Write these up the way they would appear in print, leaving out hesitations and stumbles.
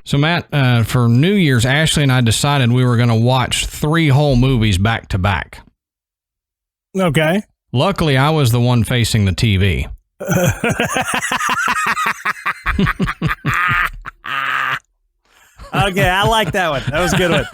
So, Matt, for New Year's, Ashley and I decided we were going to watch 3 whole movies back to back. Okay. Luckily, I was the one facing the TV. Okay, I like that one. That was a good one.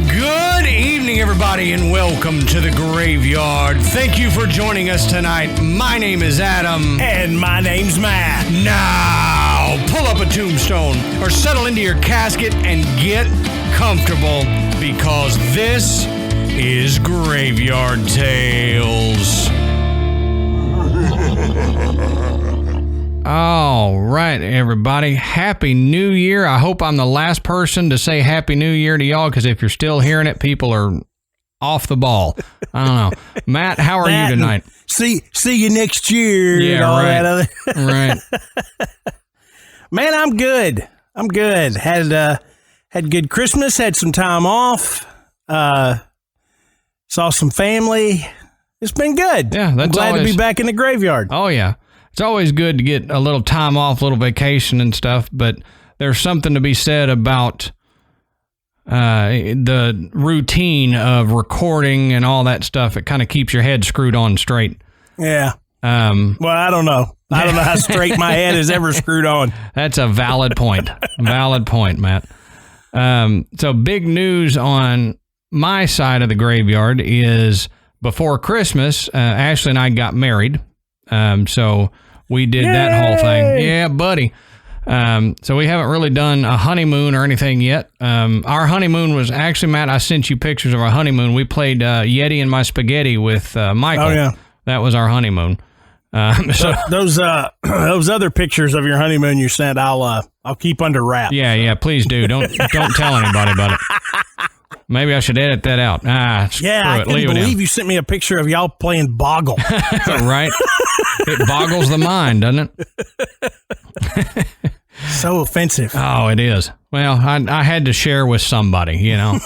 Good evening, everybody, and welcome to the Graveyard. Thank you for joining us tonight. My name is Adam. And my name's Matt. Now, pull up a tombstone or settle into your casket and get comfortable because this is Graveyard Tales. All right, everybody. Happy New Year. I hope I'm the last person to say Happy New Year to y'all, because if you're still hearing it, people are off the ball. I don't know. Matt, how are you tonight? See you next year. Yeah, and all right. That other. Right. Man, I'm good. Had good Christmas. Had some time off. Saw some family. It's been good. Yeah, that's I'm glad always to be back in the graveyard. Oh, yeah. It's always good to get a little time off, a little vacation and stuff, but there's something to be said about the routine of recording and all that stuff. It kind of keeps your head screwed on straight. Yeah. Well, I don't know. I don't know how straight my head is ever screwed on. That's a valid point. Valid point, Matt. So big news on my side of the graveyard is before Christmas, Ashley and I got married. So we did that whole thing. Yeah, buddy. So we haven't really done a honeymoon or anything yet. Our honeymoon was actually, Matt, I sent you pictures of our honeymoon. We played Yeti and My Spaghetti with Michael. Oh, yeah. That was our honeymoon. So those other pictures of your honeymoon you sent, I'll keep under wraps. Yeah, please do. Don't tell anybody about it. Maybe I should edit that out. I couldn't believe you sent me a picture of y'all playing Boggle. Right? It boggles the mind, doesn't it? So offensive. Oh, it is. Well, I had to share with somebody, you know.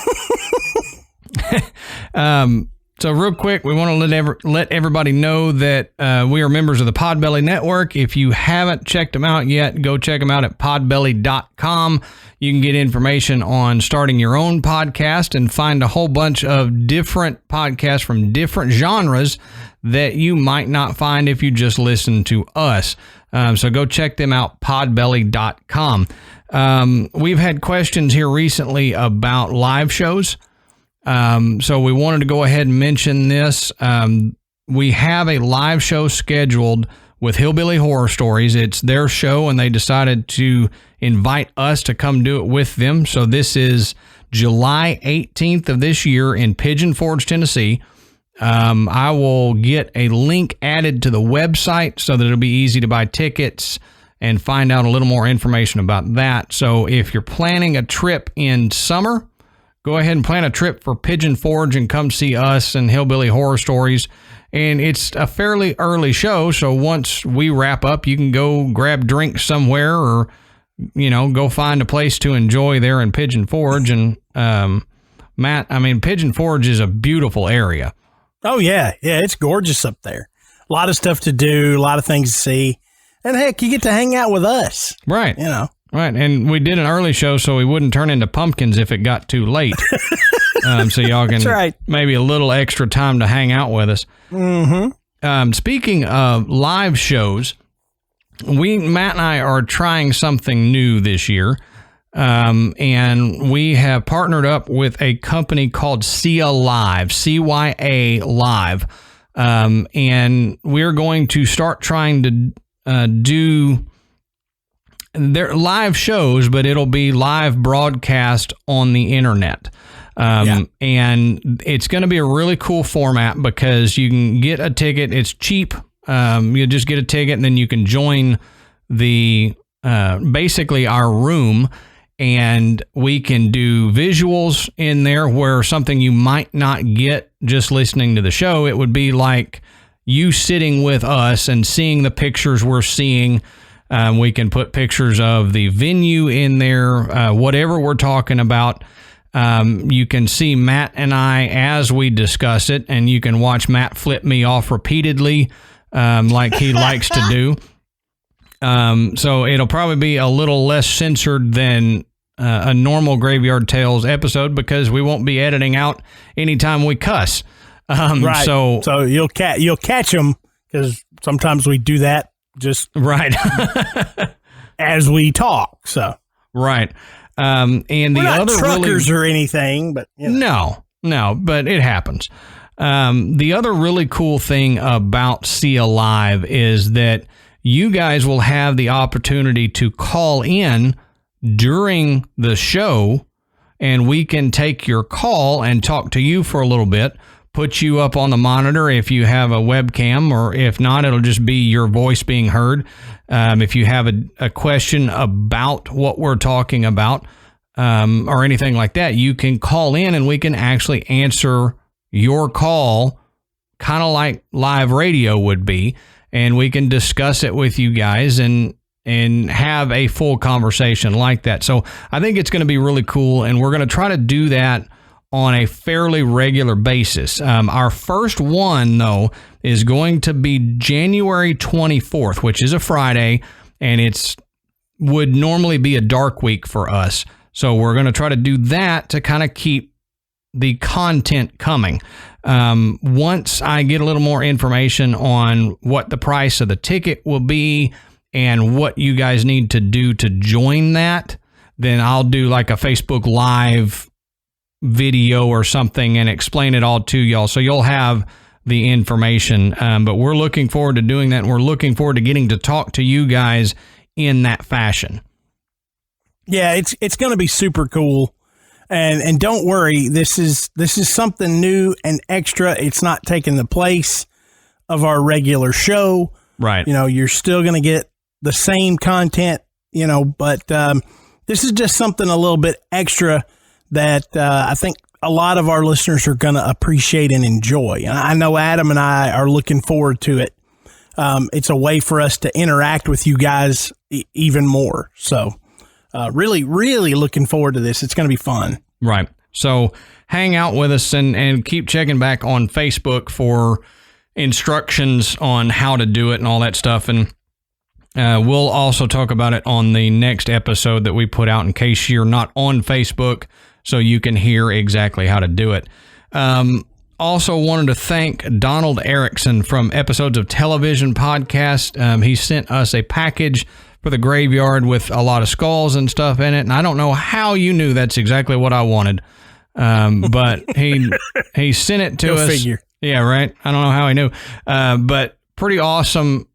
So real quick, we want to let everybody know that we are members of the Podbelly Network. If you haven't checked them out yet, go check them out at Podbelly.com. You can get information on starting your own podcast and find a whole bunch of different podcasts from different genres that you might not find if you just listen to us. So go check them out, Podbelly.com. We've had questions here recently about live shows. So we wanted to go ahead and mention this. We have a live show scheduled with Hillbilly Horror Stories. It's their show, and they decided to invite us to come do it with them. So this is July 18th of this year in Pigeon Forge, Tennessee. I will get a link added to the website so that it'll be easy to buy tickets and find out a little more information about that. So if you're planning a trip in summer, go ahead and plan a trip for Pigeon Forge and come see us and Hillbilly Horror Stories. And it's a fairly early show, so once we wrap up, you can go grab drinks somewhere or, you know, go find a place to enjoy there in Pigeon Forge. And, Matt, I mean, Pigeon Forge is a beautiful area. Oh, yeah. Yeah, it's gorgeous up there. A lot of stuff to do, a lot of things to see. And, heck, you get to hang out with us. Right. You know. Right, and we did an early show so we wouldn't turn into pumpkins if it got too late. So y'all can maybe a little extra time to hang out with us. Mm-hmm. Speaking of live shows, Matt and I are trying something new this year, and we have partnered up with a company called Cia Live, CYA Live, and we're going to start trying to do their live shows, but it'll be live broadcast on the internet. And it's going to be a really cool format because you can get a ticket. It's cheap. You just get a ticket and then you can join the, basically our room, and we can do visuals in there where something you might not get just listening to the show. It would be like you sitting with us and seeing the pictures we're seeing. We can put pictures of the venue in there, whatever we're talking about. You can see Matt and I as we discuss it, and you can watch Matt flip me off repeatedly, like he likes to do. So it'll probably be a little less censored than a normal Graveyard Tales episode, because we won't be editing out anytime we cuss. Right. So you'll catch them, because sometimes we do that just right as we talk. So right. And we're the not other truckers or anything, but you know. no, but it happens. The other really cool thing about See Alive is that you guys will have the opportunity to call in during the show, and we can take your call and talk to you for a little bit, put you up on the monitor if you have a webcam, or if not, it'll just be your voice being heard. If you have a question about what we're talking about, or anything like that, you can call in and we can actually answer your call, kind of like live radio would be, and we can discuss it with you guys and have a full conversation like that. So I think it's going to be really cool, and we're going to try to do that on a fairly regular basis. Our first one, though, is going to be January 24th, which is a Friday, and would normally be a dark week for us. So we're going to try to do that to kind of keep the content coming. Once I get a little more information on what the price of the ticket will be and what you guys need to do to join that, then I'll do like a Facebook Live video or something and explain it all to y'all, so you'll have the information. But we're looking forward to doing that, and we're looking forward to getting to talk to you guys in that fashion. Yeah, it's going to be super cool. And don't worry, this is something new and extra. It's not taking the place of our regular show. Right. You know, you're still going to get the same content, you know, but this is just something a little bit extra that I think a lot of our listeners are going to appreciate and enjoy. And I know Adam and I are looking forward to it. It's a way for us to interact with you guys even more. So really, really looking forward to this. It's going to be fun. Right. So hang out with us and keep checking back on Facebook for instructions on how to do it and all that stuff. And we'll also talk about it on the next episode that we put out, in case you're not on Facebook, so you can hear exactly how to do it. Also wanted to thank Donald Erickson from Episodes of Television Podcast. He sent us a package for the graveyard with a lot of skulls and stuff in it. And I don't know how you knew that's exactly what I wanted. But he sent it to Go us. Figure. Yeah, right. I don't know how he knew. But pretty awesome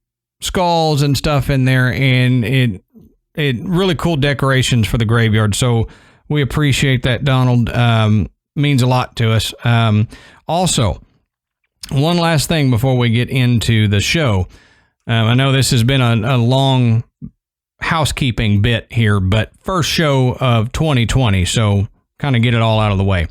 skulls and stuff in there, and it really cool decorations for the graveyard. So we appreciate that, Donald. Means a lot to us. Also, one last thing before we get into the show. I know this has been a long housekeeping bit here, but first show of 2020, so kind of get it all out of the way.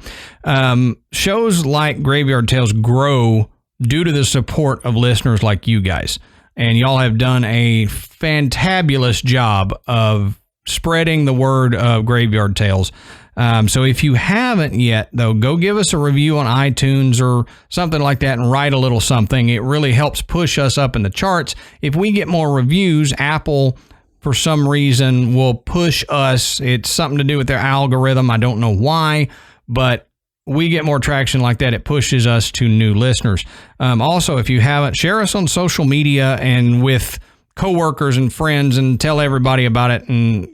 Shows like Graveyard Tales grow due to the support of listeners like you guys. And y'all have done a fantabulous job of spreading the word of Graveyard Tales. So if you haven't yet, though, go give us a review on iTunes or something like that and write a little something. It really helps push us up in the charts. If we get more reviews, Apple, for some reason, will push us. It's something to do with their algorithm. I don't know why, but we get more traction like that. It pushes us to new listeners. Also, if you haven't, share us on social media and with coworkers and friends, and tell everybody about it, and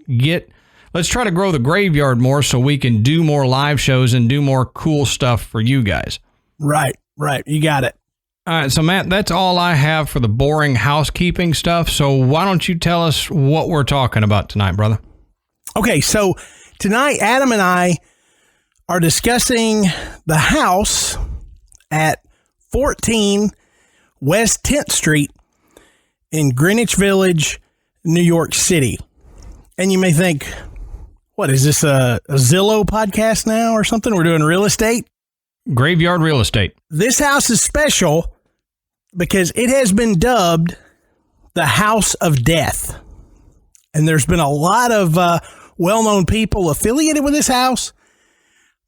let's try to grow the graveyard more so we can do more live shows and do more cool stuff for you guys. Right. You got it. All right. So, Matt, that's all I have for the boring housekeeping stuff. So why don't you tell us what we're talking about tonight, brother? Okay. So tonight, Adam and I are discussing the house at 14 West 10th Street in Greenwich Village, New York City. And you may think, what is this, a Zillow podcast now or something? We're doing real estate? Graveyard real estate. This house is special because it has been dubbed the House of Death. And there's been a lot of well-known people affiliated with this house,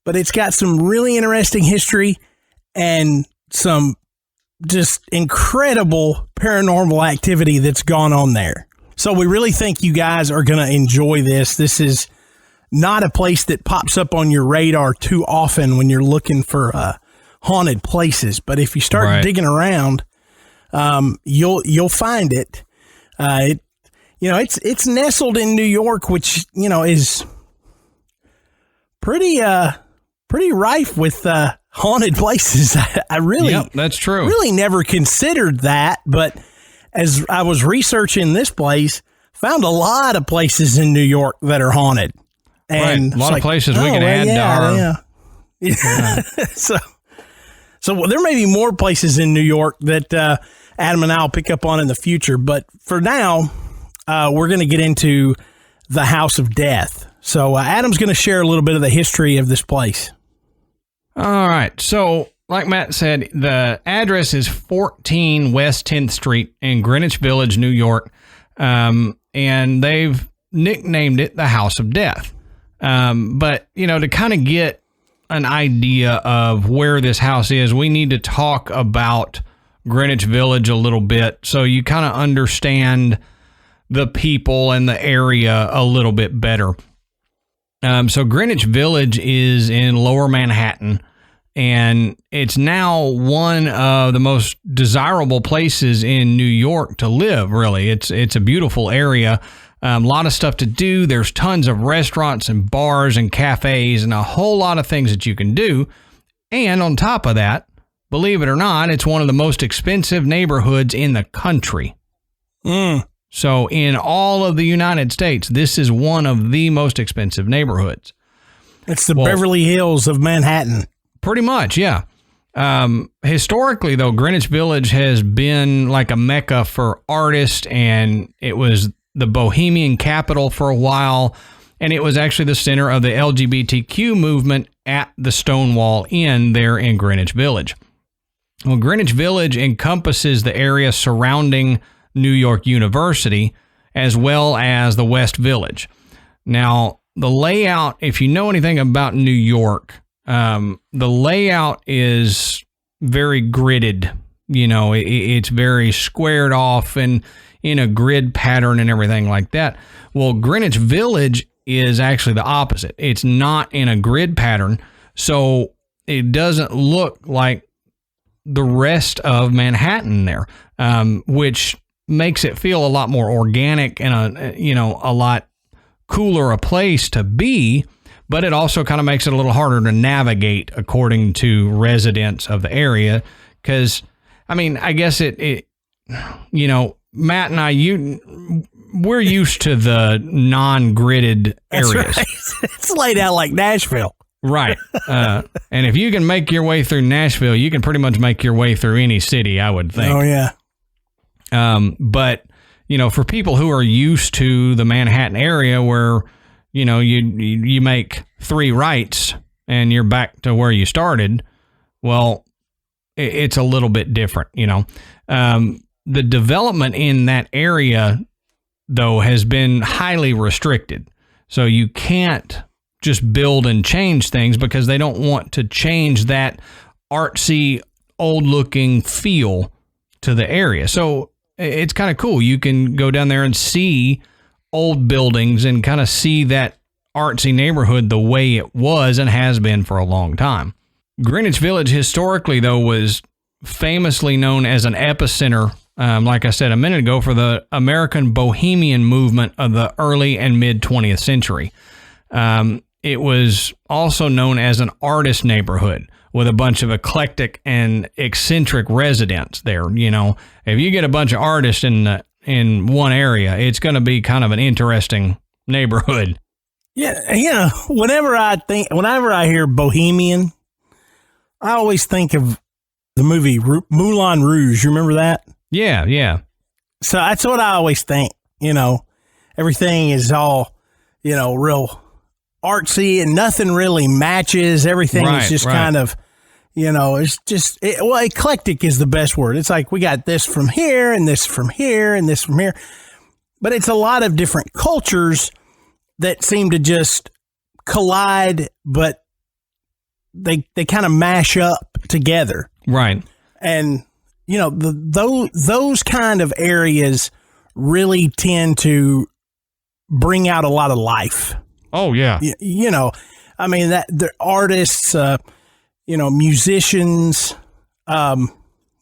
but it's got some really interesting history and some just incredible paranormal activity that's gone on there. So we really think you guys are going to enjoy this. This is not a place that pops up on your radar too often when you're looking for haunted places. But if you start digging around, you'll find it. It's nestled in New York, which is pretty rife with haunted places. I really, that's true. Really never considered that, but as I was researching this place, found a lot of places in New York that are haunted. And a lot of places we can add to our... Yeah. So there may be more places in New York that Adam and I will pick up on in the future. But for now, we're going to get into the House of Death. So Adam's going to share a little bit of the history of this place. All right. So like Matt said, the address is 14 West 10th Street in Greenwich Village, New York. And they've nicknamed it the House of Death. But, to kind of get an idea of where this house is, we need to talk about Greenwich Village a little bit so you kind of understand the people and the area a little bit better. So Greenwich Village is in Lower Manhattan, and it's now one of the most desirable places in New York to live, really. It's a beautiful area. A lot of stuff to do. There's tons of restaurants and bars and cafes and a whole lot of things that you can do. And on top of that, believe it or not, it's one of the most expensive neighborhoods in the country. So in all of the United States, this is one of the most expensive neighborhoods. It's the Beverly Hills of Manhattan. Pretty much, yeah. Historically, though, Greenwich Village has been like a mecca for artists, and it was the bohemian capital for a while, and it was actually the center of the LGBTQ movement at the Stonewall Inn there in Greenwich Village. Well, Greenwich Village encompasses the area surrounding New York University, as well as the West Village. Now, the layout, if you know anything about New York, the layout is very gridded. It's very squared off and in a grid pattern and everything like that. Well, Greenwich Village is actually the opposite. It's not in a grid pattern, so it doesn't look like the rest of Manhattan there, which makes it feel a lot more organic and a lot cooler a place to be, but it also kind of makes it a little harder to navigate according to residents of the area. Because, I guess Matt and I, we're used to the non-gridded areas. Right. It's laid out like Nashville. Right. And if you can make your way through Nashville, you can pretty much make your way through any city, I would think. Oh, yeah. But, for people who are used to the Manhattan area where, you make 3 rights and you're back to where you started, well, it's a little bit different, The development in that area, though, has been highly restricted. So you can't just build and change things because they don't want to change that artsy, old-looking feel to the area. So it's kind of cool. You can go down there and see old buildings and kind of see that artsy neighborhood the way it was and has been for a long time. Greenwich Village historically, though, was famously known as an epicenter, like I said a minute ago, for the American Bohemian movement of the early and mid 20th century. It was also known as an artist neighborhood with a bunch of eclectic and eccentric residents there. If you get a bunch of artists in one area, it's going to be kind of an interesting neighborhood. Yeah, whenever I hear Bohemian, I always think of the movie Moulin Rouge. You remember that? Yeah. So that's what I always think. Everything is all, real artsy and nothing really matches. Everything is just kind of, it's just, eclectic is the best word. It's like we got this from here and this from here and this from here. but it's a lot of different cultures that seem to just collide, but they kind of mash up together. Right. And, you know, those kind of areas really tend to bring out a lot of life. Oh, yeah. You know, I mean, that the artists, you know, musicians, you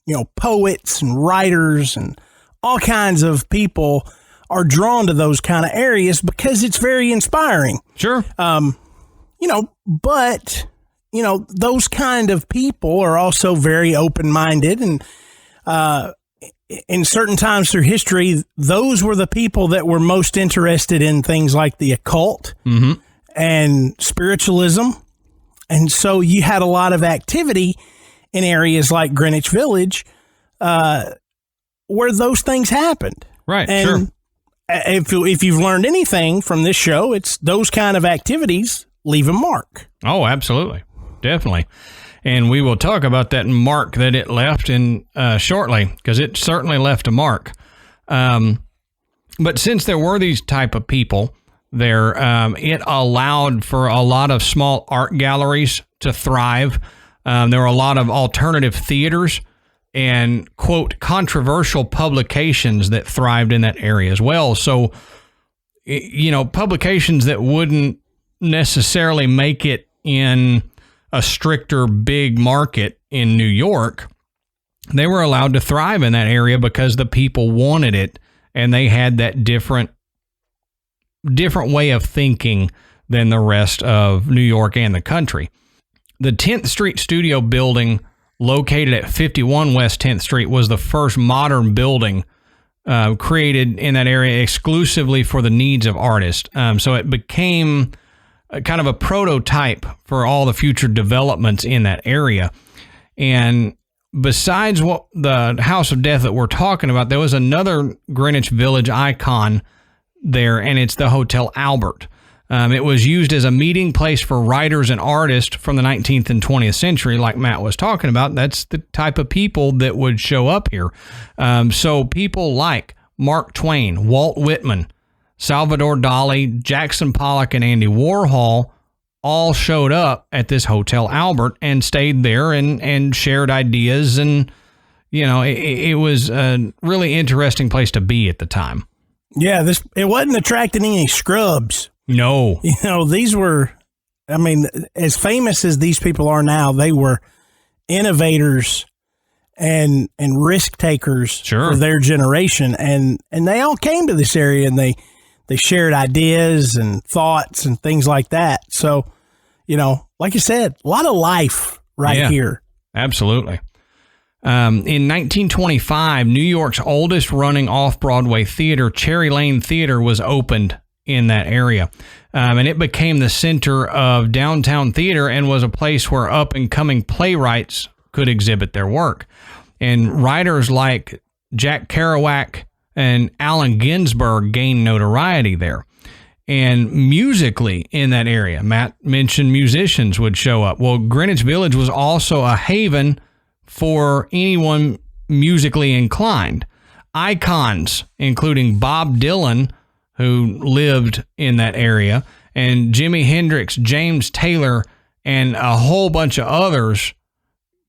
know, poets and writers and all kinds of people are drawn to those kind of areas because it's very inspiring. Sure. You know, but, you know, those kind of people are also very open-minded, and in certain times through history, those were the people that were most interested in things like the occult and spiritualism. And so you had a lot of activity in areas like Greenwich Village where those things happened. Right, and sure. If you've learned anything from this show, it's those kind of activities leave a mark. Oh, absolutely. Definitely. And we will talk about that mark that it left in shortly, because it certainly left a mark. But since there were these type of people there, it allowed for a lot of small art galleries to thrive. There were a lot of alternative theaters and, quote, controversial publications that thrived in that area as well. So, you know, publications that wouldn't necessarily make it in a stricter big market in New York, they were allowed to thrive in that area because the people wanted it, and they had that different way of thinking than the rest of New York and the country. The 10th Street Studio building, located at 51 West 10th Street, was the first modern building created in that area exclusively for the needs of artists. So it became kind of a prototype for all the future developments in that area. And besides what the House of Death that we're talking about, there was another Greenwich Village icon there, and it's the Hotel Albert. It was used as a meeting place for writers and artists from the 19th and 20th century, like Matt was talking about. That's the type of people that would show up here. So people like Mark Twain, Walt Whitman, Salvador Dali, Jackson Pollock, and Andy Warhol all showed up at this Hotel Albert and stayed there and shared ideas. And, you know, it was a really interesting place to be at the time. Yeah, it wasn't attracting any scrubs. No. You know, these were, I mean, as famous as these people are now, they were innovators and risk takers for their generation. And they all came to this area, and they shared ideas and thoughts and things like that. So, you know, like you said, a lot of life here. Absolutely. In 1925, New York's oldest running off-Broadway theater, Cherry Lane Theater, was opened in that area. And it became the center of downtown theater and was a place where up-and-coming playwrights could exhibit their work. And writers like Jack Kerouac and Allen Ginsberg gained notoriety there. And musically in that area, Matt mentioned musicians would show up. Well, Greenwich Village was also a haven for anyone musically inclined. Icons, including Bob Dylan, who lived in that area, and Jimi Hendrix, James Taylor, and a whole bunch of others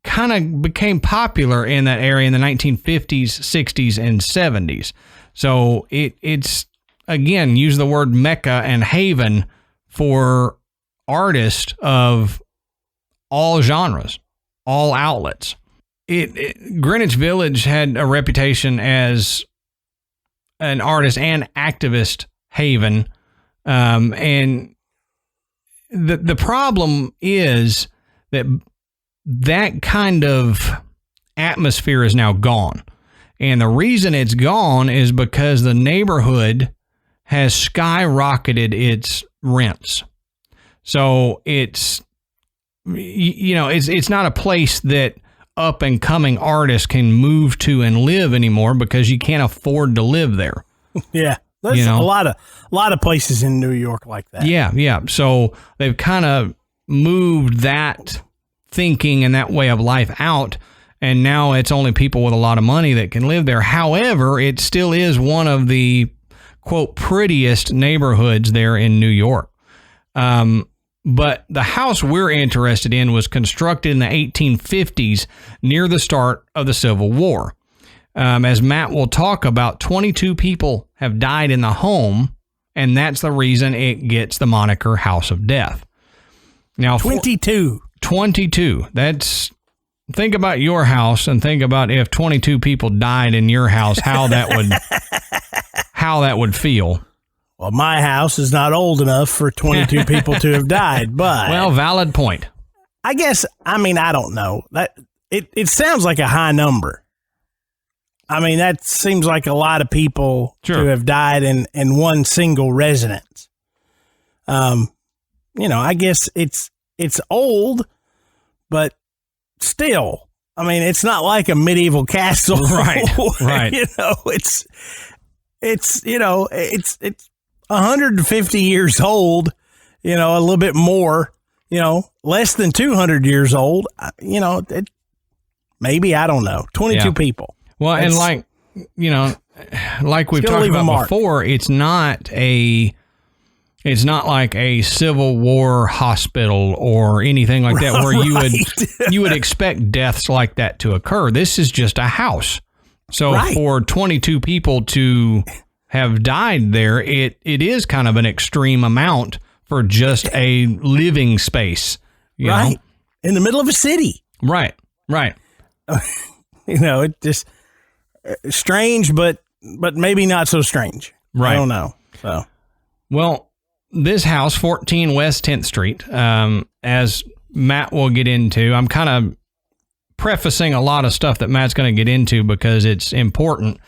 kind of became popular in that area in the 1950s, 60s, and 70s. So it's, again, use the word Mecca and haven for artists of all genres, all outlets. Greenwich Village had a reputation as an artist and activist haven. And the problem is that kind of atmosphere is now gone. And the reason it's gone is because the neighborhood has skyrocketed its rents. So it's, you know, it's not a place that up and coming artists can move to and live anymore because you can't afford to live there. Yeah. There's a lot of places in New York like that. Yeah. So they've kind of moved that thinking and that way of life out, and now it's only people with a lot of money that can live there. However, it still is one of the quote, prettiest neighborhoods there in New York. But the house we're interested in was constructed in the 1850s near the start of the Civil War. As Matt will talk about, 22 people have died in the home, and that's the reason it gets the moniker House of Death. Now, 22. 22. Think about your house and think about if 22 people died in your house, how that would feel. Well, my house is not old enough for 22 people to have died, but... Well, valid point. I guess, I don't know. It sounds like a high number. That seems like a lot of people to have died in one single residence. I guess it's old, but still, it's not like a medieval castle. Right, right. It's 150 years old, a little bit more, less than 200 years old, maybe, I don't know, 22 people. Well, and like we've talked about before, it's not like a Civil War hospital or anything like that where you would expect deaths like that to occur. This is just a house. So for 22 people to have died there, it is kind of an extreme amount for just a living space. You know? In the middle of a city. Right. It just strange, but maybe not so strange. Right. I don't know. So, well, this house, 14 West 10th Street, as Matt will get into, I'm kind of prefacing a lot of stuff that Matt's going to get into because it's important.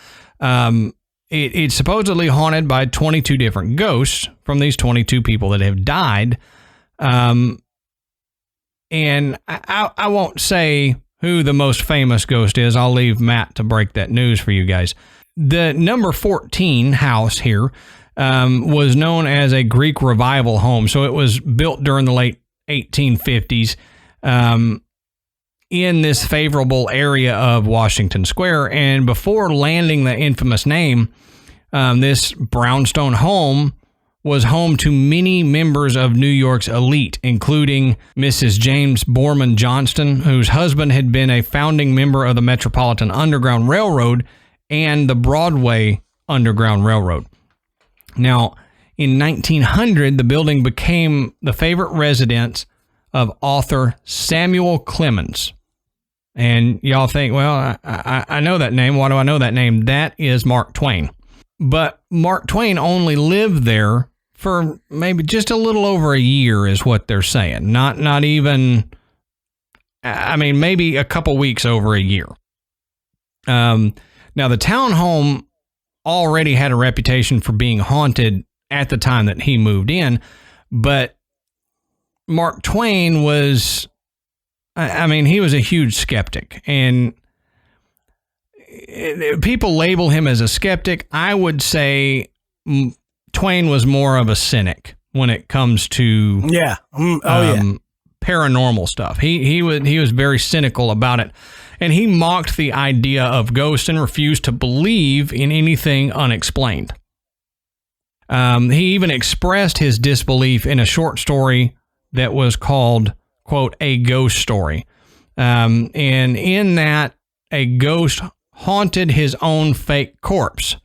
It's supposedly haunted by 22 different ghosts from these 22 people that have died. And I won't say who the most famous ghost is. I'll leave Matt to break that news for you guys. The number 14 house here was known as a Greek revival home. So it was built during the late 1850s in this favorable area of Washington Square. And before landing the infamous name, this brownstone home was home to many members of New York's elite, including Mrs. James Borman Johnston, whose husband had been a founding member of the Metropolitan Underground Railroad and the Broadway Underground Railroad. Now, in 1900, the building became the favorite residence of author Samuel Clemens. And y'all think, well, I know that name. Why do I know that name? That is Mark Twain. But Mark Twain only lived there for maybe just a little over a year is what they're saying. Not even, maybe a couple weeks over a year. Now, the townhome already had a reputation for being haunted at the time that he moved in, but Mark Twain was, he was a huge skeptic, and people label him as a skeptic. I would say Twain was more of a cynic when it comes to paranormal stuff. He was very cynical about it, and he mocked the idea of ghosts and refused to believe in anything unexplained. He even expressed his disbelief in a short story that was called, quote, A Ghost Story. And in that, a ghost haunted his own fake corpse.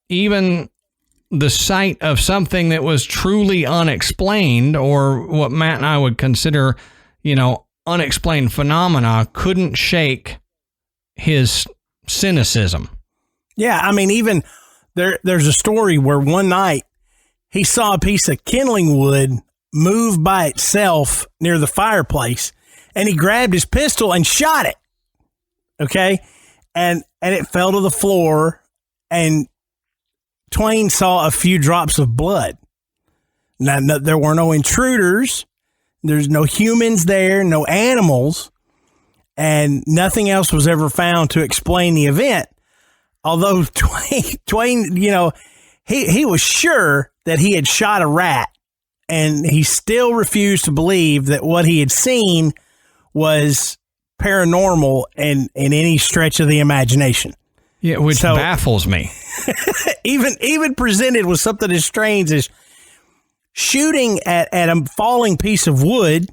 Even the sight of something that was truly unexplained, or what Matt and I would consider, unexplained phenomena, couldn't shake his cynicism. Yeah, even there's a story where one night he saw a piece of kindling wood move by itself near the fireplace, and he grabbed his pistol and shot it. Okay? And it fell to the floor, and Twain saw a few drops of blood. Now, there were no intruders. There's no humans there, no animals, and nothing else was ever found to explain the event. Although Twain, he was sure that he had shot a rat, and he still refused to believe that what he had seen was paranormal in any stretch of the imagination. Yeah, which baffles me. even presented with something as strange as shooting at a falling piece of wood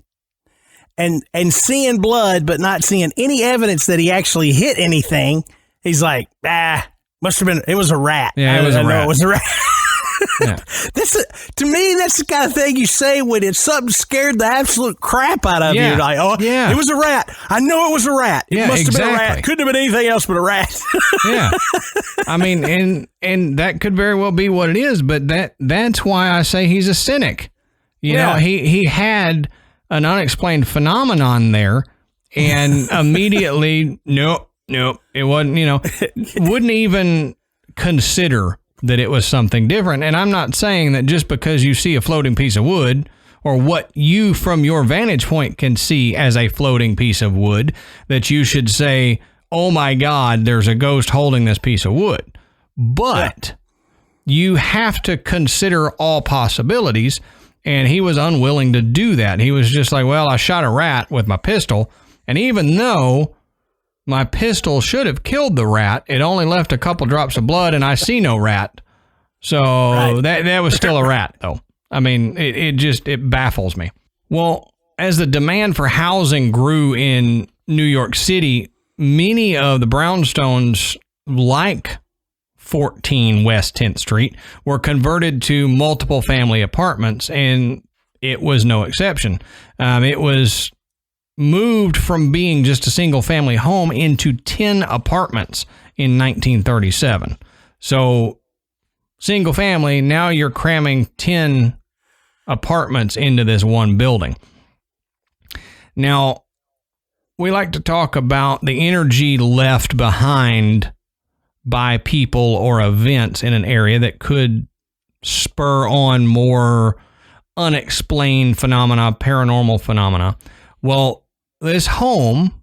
and seeing blood, but not seeing any evidence that he actually hit anything. He's like, must have been, it was a rat. Yeah, it was a rat. It was a rat. Yeah. To me, that's the kind of thing you say when it's something scared the absolute crap out of you. You're like, it was a rat. I know it was a rat. It must have been a rat. Couldn't have been anything else but a rat. Yeah. I mean, and that could very well be what it is, but that's why I say he's a cynic. You know, he had an unexplained phenomenon there, and immediately, nope, it wasn't, wouldn't even consider that it was something different. And I'm not saying that just because you see a floating piece of wood, or what you from your vantage point can see as a floating piece of wood, that you should say, oh my God, there's a ghost holding this piece of wood. But you have to consider all possibilities, and he was unwilling to do that. He was just like, well, I shot a rat with my pistol, and even though my pistol should have killed the rat, it only left a couple drops of blood, and I see no rat. So that was still a rat, though. I mean, it baffles me. Well, as the demand for housing grew in New York City, many of the brownstones, like 14 West 10th Street, were converted to multiple family apartments, and it was no exception. It was moved from being just a single family home into 10 apartments in 1937. So single family, now you're cramming 10 apartments into this one building. Now, we like to talk about the energy left behind by people or events in an area that could spur on more unexplained phenomena, paranormal phenomena. Well, this home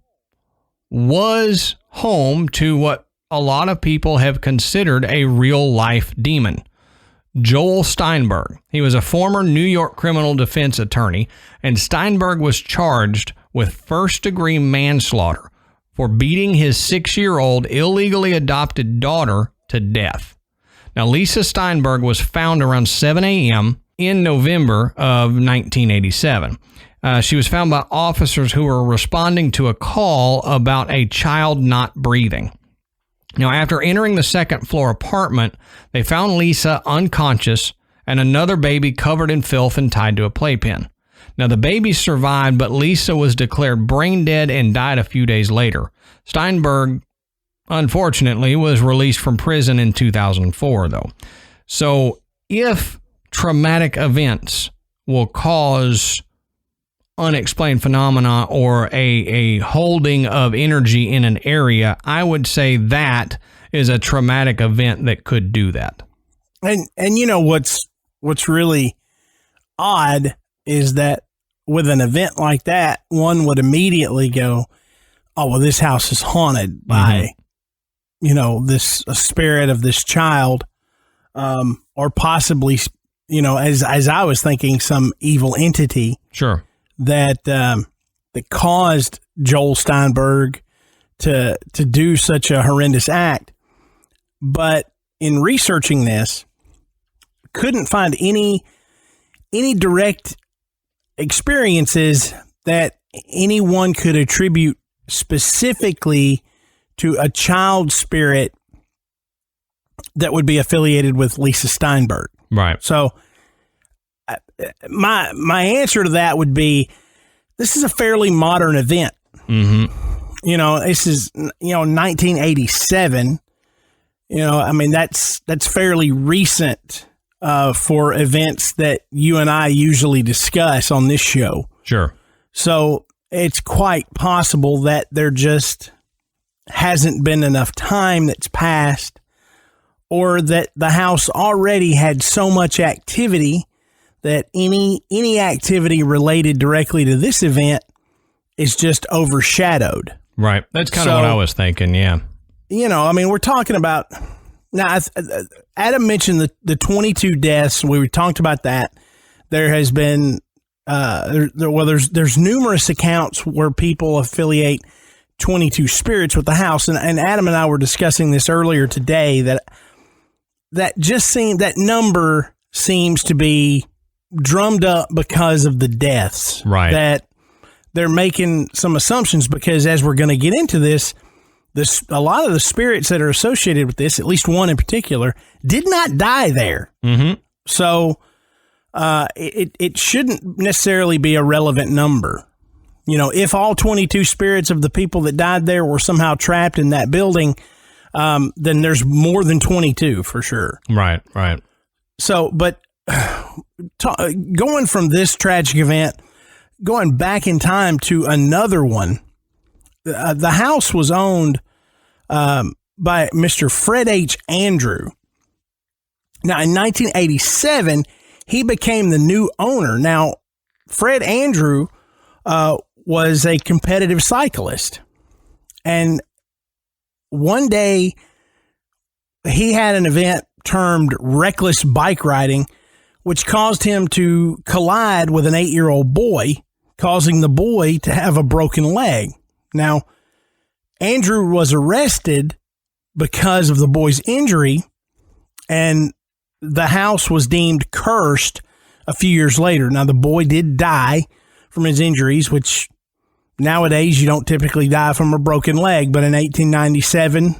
was home to what a lot of people have considered a real-life demon, Joel Steinberg. He was a former New York criminal defense attorney, and Steinberg was charged with first-degree manslaughter for beating his 6-year-old illegally adopted daughter to death. Now, Lisa Steinberg was found around 7 a.m. in November of 1987. She was found by officers who were responding to a call about a child not breathing. Now, after entering the second-floor apartment, they found Lisa unconscious and another baby covered in filth and tied to a playpen. Now, the baby survived, but Lisa was declared brain dead and died a few days later. Steinberg, unfortunately, was released from prison in 2004, though. So, if traumatic events will cause unexplained phenomena or a holding of energy in an area, I would say that is a traumatic event that could do that. And you know what's really odd is that with an event like that, one would immediately go, oh, well, this house is haunted by, this spirit of this child, or possibly, as I was thinking, some evil entity. Sure. That caused Joel Steinberg to do such a horrendous act. But in researching this, couldn't find any direct experiences that anyone could attribute specifically to a child spirit that would be affiliated with Lisa Steinberg. Right. So my answer to that would be, this is a fairly modern event. Mm-hmm. This is 1987. I mean that's fairly recent for events that you and I usually discuss on this show. Sure. So it's quite possible that there just hasn't been enough time that's passed, or that the house already had so much activity that any activity related directly to this event is just overshadowed. Right. That's kind of what I was thinking, yeah. We're talking about, now Adam mentioned the 22 deaths. We talked about that. There has been, there's numerous accounts where people affiliate 22 spirits with the house. And Adam and I were discussing this earlier today, that that number seems to be drummed up because of the deaths. Right. That they're making some assumptions because, as we're going to get into this, a lot of the spirits that are associated with this, at least one in particular, did not die there. Mm-hmm. So it shouldn't necessarily be a relevant number. You know, if all 22 spirits of the people that died there were somehow trapped in that building, then there's more than 22 for sure. Right, right. So, but going from this tragic event, going back in time to another one, the house was owned by Mr. Fred H. Andrew. Now, in 1987, he became the new owner. Now, Fred Andrew was a competitive cyclist. And one day, he had an event termed reckless bike riding, which caused him to collide with an 8-year-old boy, causing the boy to have a broken leg. Now, Andrew was arrested because of the boy's injury, and the house was deemed cursed a few years later. Now, the boy did die from his injuries, which nowadays you don't typically die from a broken leg, but in 1897,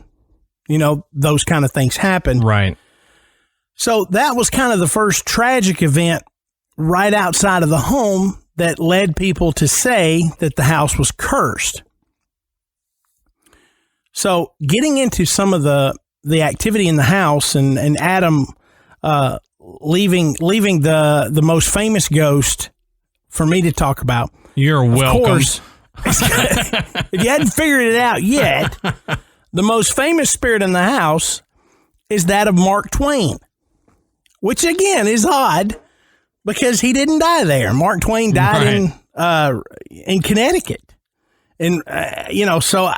you know, those kind of things happen. Right. So that was kind of the first tragic event right outside of the home that led people to say that the house was cursed. So getting into some of the activity in the house and Adam leaving the most famous ghost for me to talk about. You're welcome. Of course, if you hadn't figured it out yet, the most famous spirit in the house is that of Mark Twain, which again is odd because he didn't die there. Mark Twain died in Connecticut, and so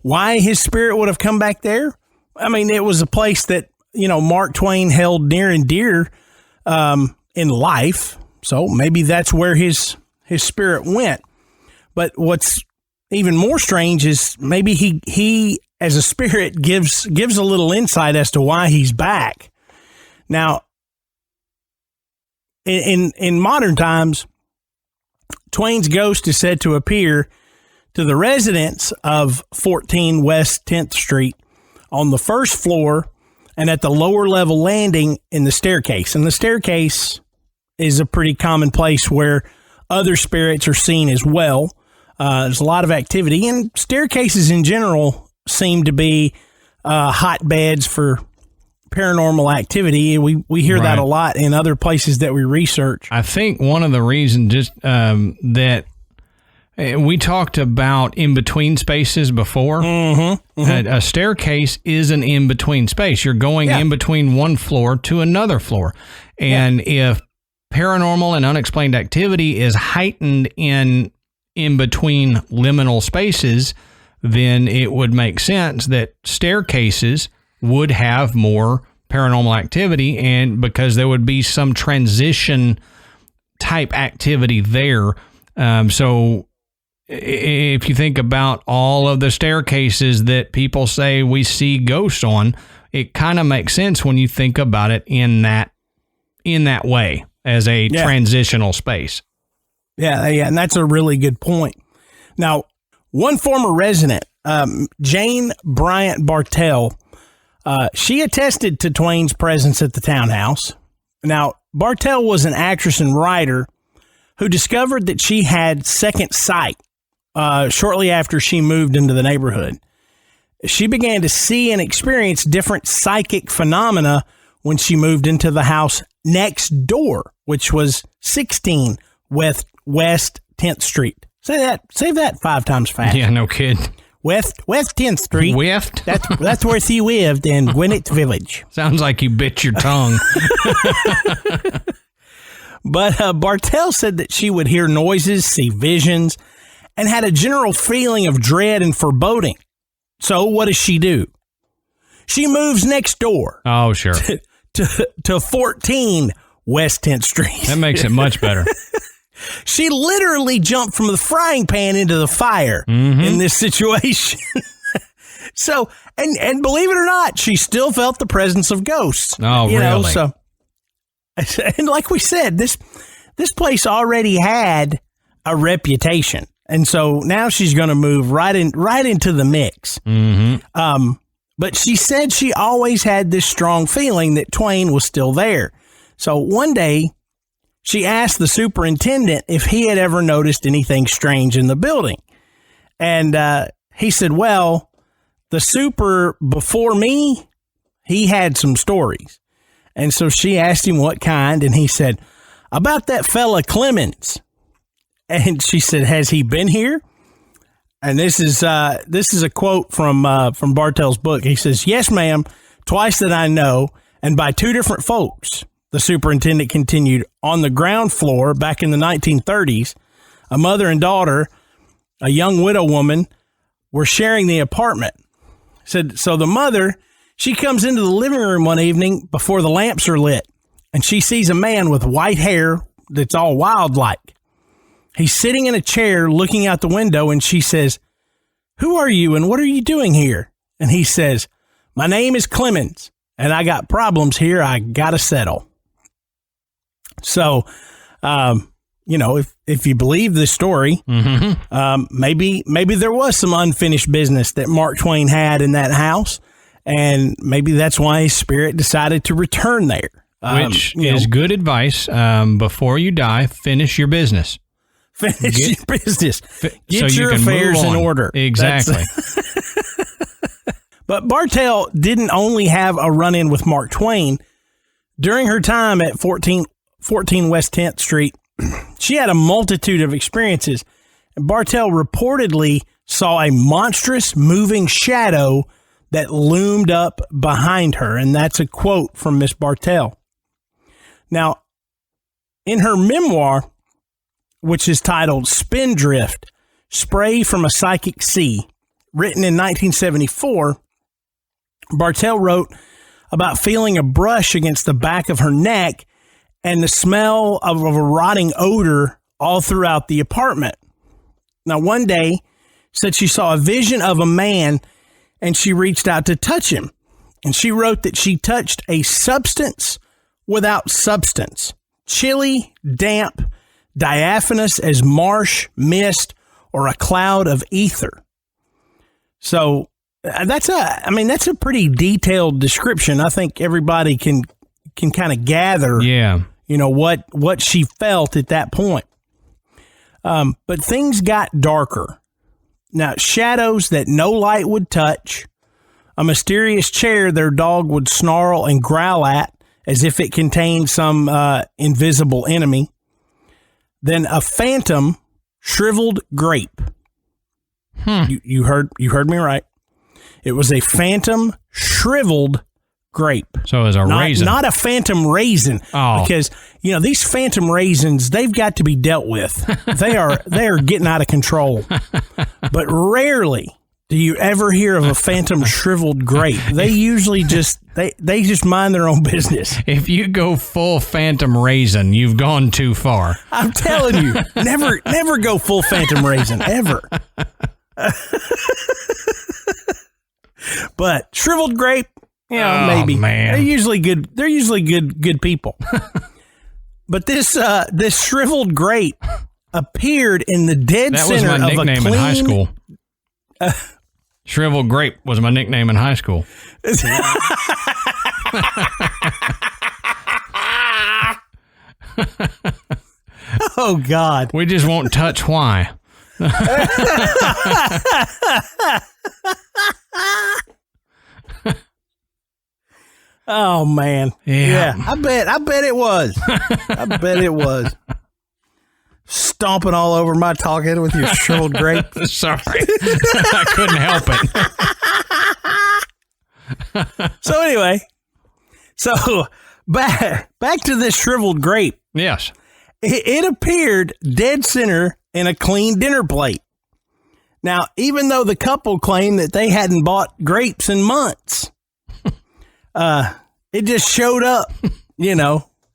why his spirit would have come back there? I mean, it was a place that Mark Twain held near and dear in life, so maybe that's where his spirit went. But what's even more strange is maybe he as a spirit gives a little insight as to why he's back. Now, in modern times, Twain's ghost is said to appear to the residents of 14 West 10th Street on the first floor and at the lower level landing in the staircase. And the staircase is a pretty common place where other spirits are seen as well. There's a lot of activity, and staircases in general seem to be hotbeds for paranormal activity. We hear that a lot in other places that we research. I think one of the reasons just that we talked about in-between spaces before. Mm-hmm, mm-hmm. A staircase is an in-between space. You're going in between one floor to another floor. And if paranormal and unexplained activity is heightened in between liminal spaces, then it would make sense that staircases would have more paranormal activity, and because there would be some transition type activity there. So if you think about all of the staircases that people say we see ghosts on, it kind of makes sense when you think about it in that way as a transitional space. Yeah, and that's a really good point. Now, one former resident, Jane Bryant Bartell, she attested to Twain's presence at the townhouse. Now, Bartell was an actress and writer who discovered that she had second sight shortly after she moved into the neighborhood. She began to see and experience different psychic phenomena when she moved into the house next door, which was 16 West 10th Street. Say that 5 times fast. Yeah, no kid. West 10th Street. West? That's where she lived in Greenwich Village. Sounds like you bit your tongue. But Bartell said that she would hear noises, see visions, and had a general feeling of dread and foreboding. So what does she do? She moves next door. Oh, sure. To 14 West 10th Street. That makes it much better. She literally jumped from the frying pan into the fire in this situation. So, and believe it or not, she still felt the presence of ghosts. Oh, really? So, and like we said, this place already had a reputation, and so now she's going to move right into the mix. Mm-hmm. But she said she always had this strong feeling that Twain was still there. So one day, she asked the superintendent if he had ever noticed anything strange in the building. And he said, well, the super before me, he had some stories. And so she asked him what kind, and he said, about that fella Clemens. And she said, has he been here? And this is a quote from Bartell's book. He says, yes, ma'am, twice that I know, and by two different folks. The superintendent continued, on the ground floor back in the 1930s, a mother and daughter, a young widow woman, were sharing the apartment. Said, so the mother, she comes into the living room one evening before the lamps are lit, and she sees a man with white hair that's all wild-like. He's sitting in a chair looking out the window, and she says, who are you and what are you doing here? And he says, my name is Clemens, and I got problems here I got to settle. So, if you believe this story, maybe there was some unfinished business that Mark Twain had in that house, and maybe that's why his spirit decided to return there. Which is good advice. Before you die, finish your business. Finish your business. Get so your affairs in order. Exactly. But Bartell didn't only have a run-in with Mark Twain. During her time at 14 West 10th Street, she had a multitude of experiences. Bartell reportedly saw a monstrous moving shadow that loomed up behind her. And that's a quote from Miss Bartell. Now, in her memoir, which is titled Spindrift, Spray from a Psychic Sea, written in 1974, Bartell wrote about feeling a brush against the back of her neck and the smell of a rotting odor all throughout the apartment. Now, one day, said she saw a vision of a man and she reached out to touch him. And she wrote that she touched a substance without substance, chilly, damp, diaphanous as marsh, mist, or a cloud of ether. So that's a pretty detailed description. I think everybody can kind of gather, what she felt at that point. But things got darker. Now, shadows that no light would touch, a mysterious chair their dog would snarl and growl at as if it contained some invisible enemy. Then a phantom shriveled grape. You heard me right. It was a phantom shriveled grape. So it was a raisin. Not a phantom raisin. Oh. Because, these phantom raisins, they've got to be dealt with. They are getting out of control. But rarely do you ever hear of a phantom shriveled grape. They usually just mind their own business. If you go full phantom raisin, you've gone too far. I'm telling you, never go full phantom raisin, ever. But shriveled grape, maybe. Man. They're usually good. They're usually good people. But this shriveled grape appeared in the dead center of a clean. That was my nickname in high school. Shriveled grape was my nickname in high school. Oh God! We just won't touch why. Oh man. Yeah. I bet it was. I bet it was. Stomping all over my talking with your shriveled grape. Sorry. I couldn't help it. So anyway, back to this shriveled grape. Yes. It appeared dead center in a clean dinner plate. Now, even though the couple claimed that they hadn't bought grapes in months, it just showed up,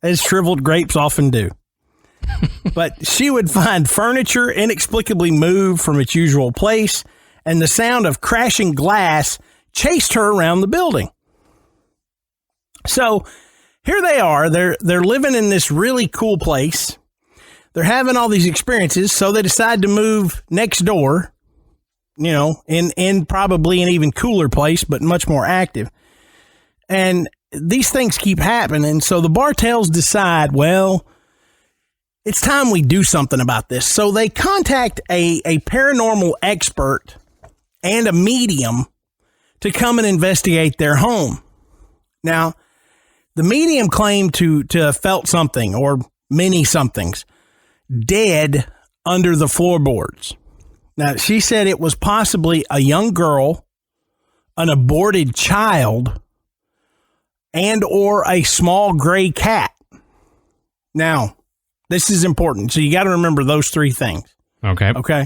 as shriveled grapes often do. But she would find furniture inexplicably moved from its usual place, and the sound of crashing glass chased her around the building. So here they are. They're living in this really cool place. They're having all these experiences, so they decide to move next door, in probably an even cooler place, but much more active. And these things keep happening. So the Bartels decide, well, it's time we do something about this. So they contact a paranormal expert and a medium to come and investigate their home. Now, the medium claimed to have felt something or many somethings dead under the floorboards. Now, she said it was possibly a young girl, an aborted child, and or a small gray cat. Now, this is important. So you got to remember those three things. Okay.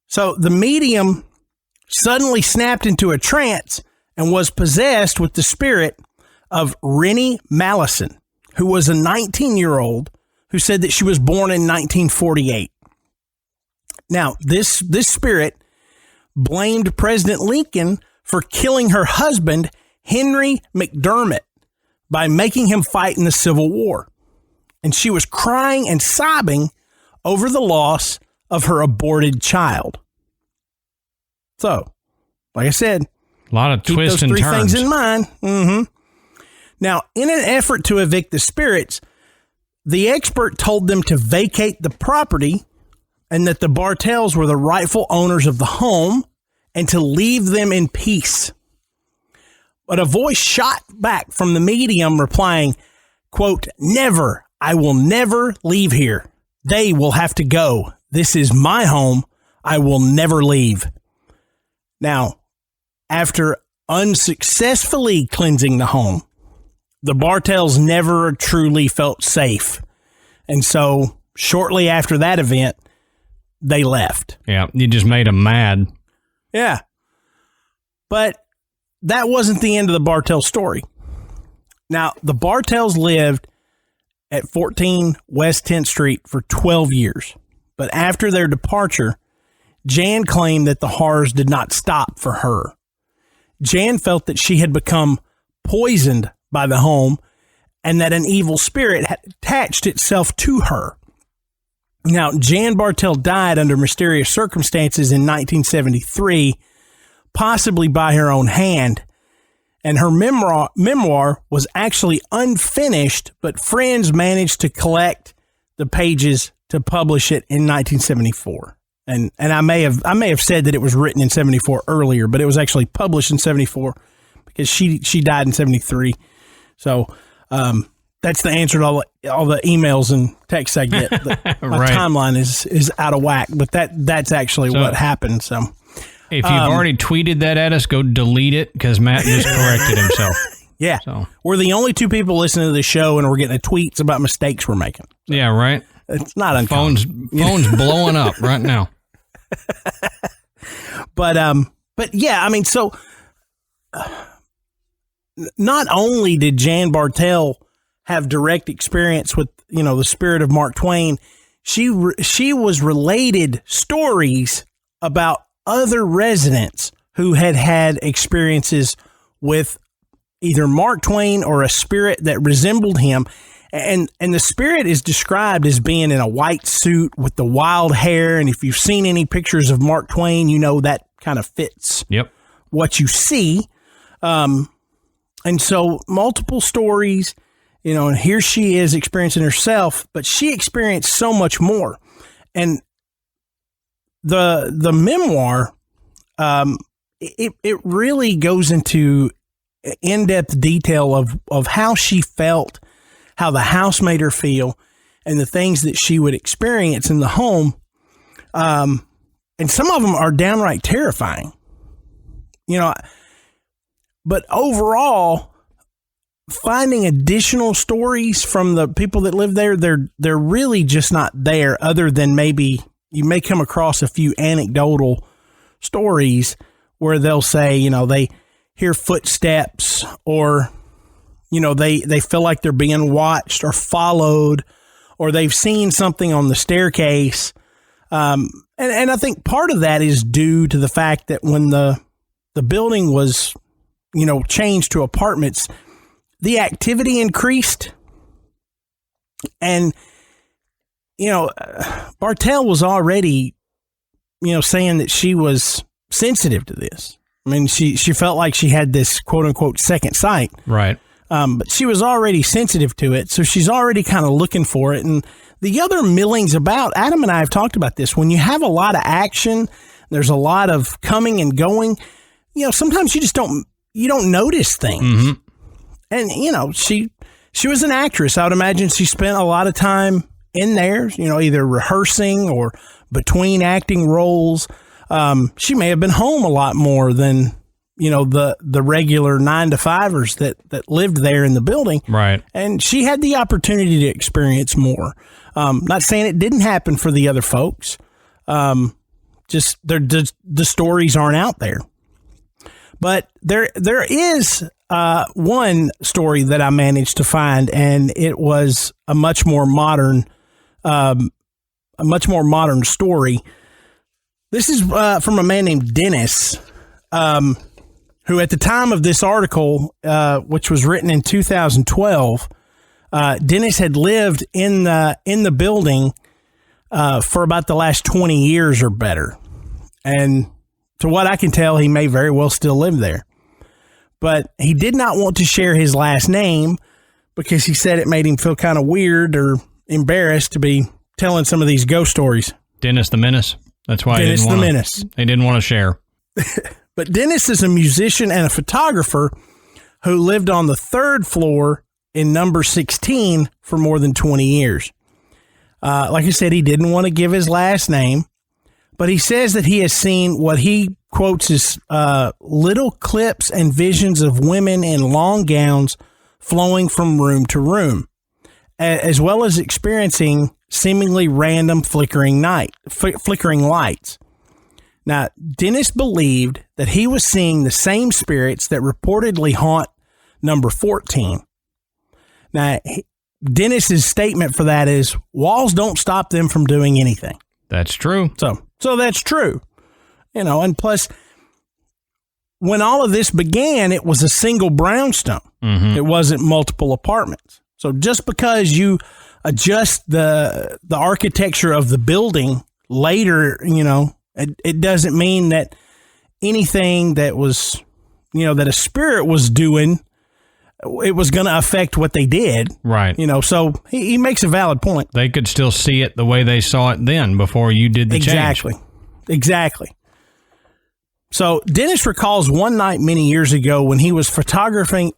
So the medium suddenly snapped into a trance and was possessed with the spirit of Rennie Mallison, who was a 19-year-old who said that she was born in 1948. Now, this spirit blamed President Lincoln for killing her husband, Henry McDermott, by making him fight in the Civil War. And she was crying and sobbing over the loss of her aborted child. So, like I said, a lot of twists and turns. Keep those three things in mind. Mm-hmm. Now, in an effort to evict the spirits, the expert told them to vacate the property and that the Bartels were the rightful owners of the home and to leave them in peace. But a voice shot back from the medium replying, quote, "Never, I will never leave here. They will have to go. This is my home. I will never leave." Now, after unsuccessfully cleansing the home, the Bartels never truly felt safe. And so shortly after that event, they left. Yeah, you just made them mad. Yeah. But that wasn't the end of the Bartels story. Now, the Bartels lived at 14 West 10th Street for 12 years. But after their departure, Jan claimed that the horrors did not stop for her. Jan felt that she had become poisoned by the home and that an evil spirit had attached itself to her. Now, Jan Bartel died under mysterious circumstances in 1973, possibly by her own hand, and her memoir was actually unfinished, but friends managed to collect the pages to publish it in 1974. And I may have said that it was written in 74 earlier, but it was actually published in 74 because she died in 73. So that's the answer to all the emails and texts I get. My right. timeline is out of whack, but that's actually what happened. So if you've already tweeted that at us, go delete it because Matt just corrected himself. Yeah. So we're the only two people listening to the show, and we're getting tweets about mistakes we're making. So yeah, right. It's not uncommon. Phone's blowing up right now. But yeah, I mean, so not only did Jan Bartel have direct experience with, the spirit of Mark Twain, she was related stories about other residents who had experiences with either Mark Twain or a spirit that resembled him. And the spirit is described as being in a white suit with the wild hair. And if you've seen any pictures of Mark Twain, that kind of fits what you see. And so multiple stories, and here she is experiencing herself, but she experienced so much more. And the memoir, it really goes into in-depth detail of how she felt, how the house made her feel, and the things that she would experience in the home. And some of them are downright terrifying, but overall, finding additional stories from the people that live there, they're really just not there, other than maybe you may come across a few anecdotal stories where they'll say, they hear footsteps, or they feel like they're being watched or followed, or they've seen something on the staircase. And I think part of that is due to the fact that when the the building was, changed to apartments, the activity increased. And, Bartell was already, saying that she was sensitive to this. I mean, she felt like she had this quote unquote second sight. Right. But she was already sensitive to it. So she's already kind of looking for it. And the other millings about, Adam and I have talked about this, when you have a lot of action, there's a lot of coming and going, sometimes you just don't notice things. Mm-hmm. And, she was an actress. I would imagine she spent a lot of time in there, either rehearsing or between acting roles. She may have been home a lot more than, the regular 9-to-5ers that lived there in the building. Right. And she had the opportunity to experience more. Not saying it didn't happen for the other folks. Just the stories aren't out there. But there is one story that I managed to find, and it was a much more modern story. This is from a man named Dennis, who at the time of this article, which was written in 2012, Dennis had lived in the building for about the last 20 years or better. And to what I can tell, he may very well still live there. But he did not want to share his last name because he said it made him feel kind of weird or embarrassed to be telling some of these ghost stories. Dennis the Menace. That's why Dennis they didn't want to share. But Dennis is a musician and a photographer who lived on the 3rd floor in number 16 for more than 20 years. Like I said, he didn't want to give his last name, but he says that he has seen what he quotes as little clips and visions of women in long gowns flowing from room to room, as well as experiencing seemingly random flickering lights. Now, Dennis believed that he was seeing the same spirits that reportedly haunt number 14. Now, Dennis's statement for that is walls don't stop them from doing anything. That's true. So that's true. And plus, when all of this began, it was a single brownstone. Mm-hmm. It wasn't multiple apartments. So just because you adjust the architecture of the building later, it doesn't mean that anything that was, that a spirit was doing, it was going to affect what they did. Right. So he makes a valid point. They could still see it the way they saw it then before you did the change. Exactly. So Dennis recalls one night many years ago when he was photographing.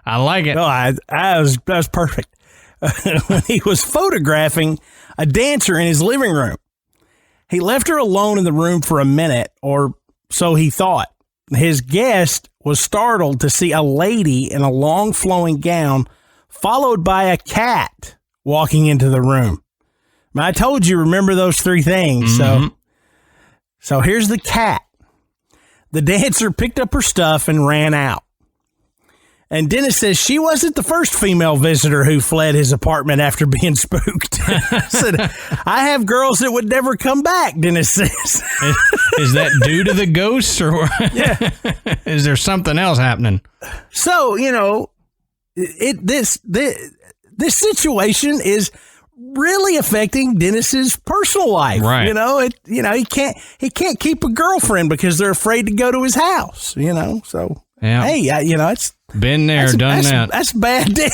I like it. Oh, that was perfect. When he was photographing a dancer in his living room. He left her alone in the room for a minute, or so he thought. His guest was startled to see a lady in a long flowing gown followed by a cat walking into the room. I told you, remember those 3 things. Mm-hmm. So here's the cat. The dancer picked up her stuff and ran out. And Dennis says she wasn't the first female visitor who fled his apartment after being spooked. Said, I have girls that would never come back, Dennis says. Is that due to the ghosts, or yeah. Is there something else happening? So, this situation is really affecting Dennis's personal life. Right. He can't keep a girlfriend because they're afraid to go to his house, so. Yeah. Hey, it's been there, done that. That's a bad deal.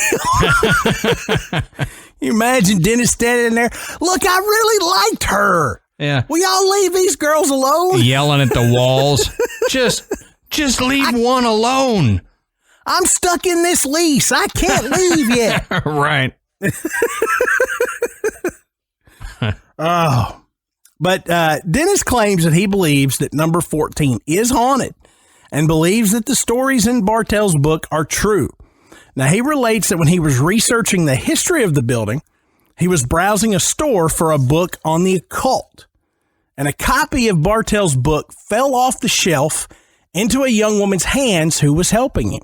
You imagine Dennis standing there. Look, I really liked her. Yeah. Will y'all leave these girls alone? Yelling at the walls. Just leave one alone. I'm stuck in this lease. I can't leave yet. Right. But Dennis claims that he believes that number 14 is haunted and believes that the stories in Bartell's book are true. Now, he relates that when he was researching the history of the building, he was browsing a store for a book on the occult, and a copy of Bartell's book fell off the shelf into a young woman's hands who was helping him.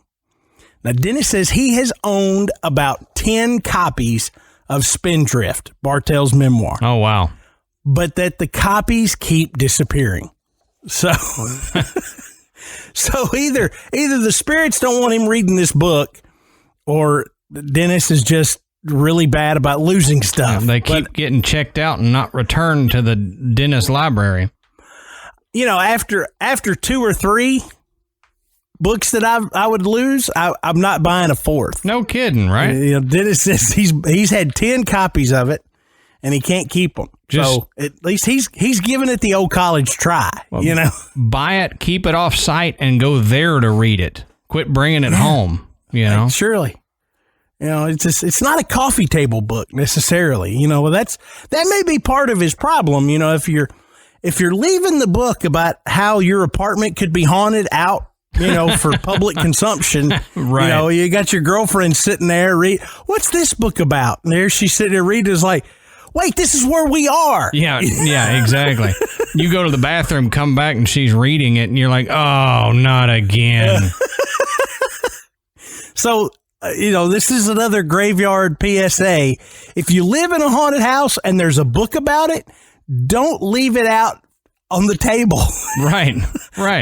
Now, Dennis says he has owned about 10 copies of Spindrift, Bartell's memoir. Oh, wow. but that the copies keep disappearing. So, so either the spirits don't want him reading this book, or Dennis is just really bad about losing stuff. They keep getting checked out and not returned to the Dennis library. You know, after 2 or 3 books that I would lose, I'm not buying a 4th. No kidding, right? You know, Dennis says he's had 10 copies of it, and he can't keep them. So at least he's giving it the old college try. Well, you know, buy it, keep it off site, and go there to read it. Quit bringing it home. You know, surely. You know, it's not a coffee table book necessarily. You know, that may be part of his problem. You know, if you're leaving the book about how your apartment could be haunted out, you know, for public consumption, right? You know, you got your girlfriend sitting there what's this book about? And there she's sitting there reading, is like, wait, this is where we are. Yeah, exactly. You go to the bathroom, come back, and she's reading it, and you're like, oh, not again. So, you know, this is another graveyard PSA. If you live in a haunted house and there's a book about it, don't leave it out on the table. Right.